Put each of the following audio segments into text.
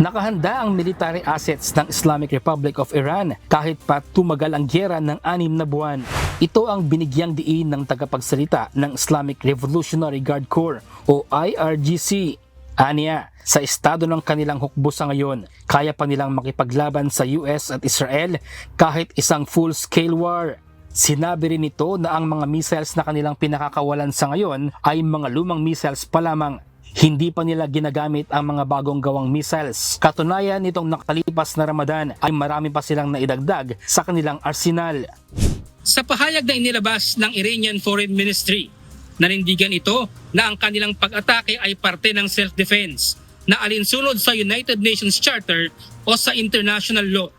Nakahanda ang military assets ng Islamic Republic of Iran kahit pa tumagal ang gyera ng 6 na buwan. Ito ang binigyang diin ng tagapagsalita ng Islamic Revolutionary Guard Corps o IRGC. Aniya, sa estado ng kanilang hukbo sa ngayon, kaya pa nilang makipaglaban sa US at Israel kahit isang full-scale war. Sinabi rin nito na ang mga missiles na kanilang pinakakawalan sa ngayon ay mga lumang missiles pa lamang. Hindi pa nila ginagamit ang mga bagong gawang missiles. Katunayan nitong nakalipas na Ramadan ay marami pa silang naidagdag sa kanilang arsenal. Sa pahayag na inilabas ng Iranian Foreign Ministry, nanindigan ito na ang kanilang pag-atake ay parte ng self-defense na alinsunod sa United Nations Charter o sa international law.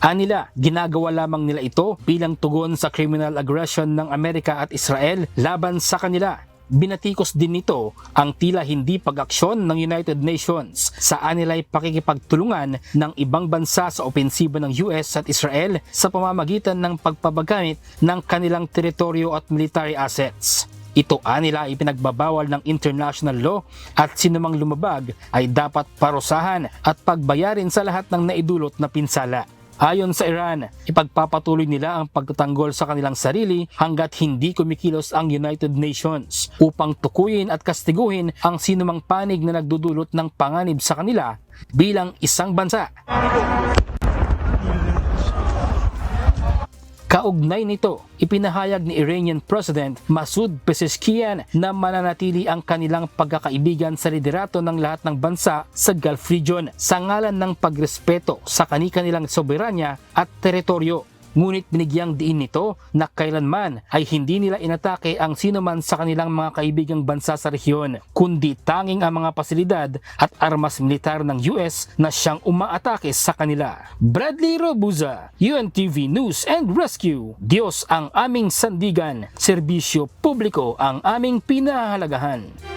Anila, ginagawa lamang nila ito bilang tugon sa criminal aggression ng Amerika at Israel laban sa kanila. Binatikos din nito ang tila hindi pag-aksyon ng United Nations sa anila'y pakikipagtulungan ng ibang bansa sa opensiba ng US at Israel sa pamamagitan ng pagpapagamit ng kanilang teritoryo at military assets. Ito anila ay pinagbabawal ng international law at sinumang lumabag ay dapat parusahan at pagbayarin sa lahat ng naidulot na pinsala. Ayon sa Iran, ipagpapatuloy nila ang pagtatanggol sa kanilang sarili hanggat hindi kumikilos ang United Nations upang tukuyin at kastiguhin ang sinumang panig na nagdudulot ng panganib sa kanila bilang isang bansa. Kaugnay nito, ipinahayag ni Iranian President Masoud Pezeshkian na mananatili ang kanilang pagkakaibigan sa liderato ng lahat ng bansa sa Gulf region sa ngalan ng pagrespeto sa kani-kanilang soberanya at teritoryo. Ngunit binigyang diin nito na kailanman ay hindi nila inatake ang sinuman sa kanilang mga kaibigang bansa sa rehiyon, kundi tanging ang mga pasilidad at armas militar ng US na siyang umaatake sa kanila. Bradley Robuza, UNTV News and Rescue. Diyos ang aming sandigan, serbisyo publiko ang aming pinahahalagahan.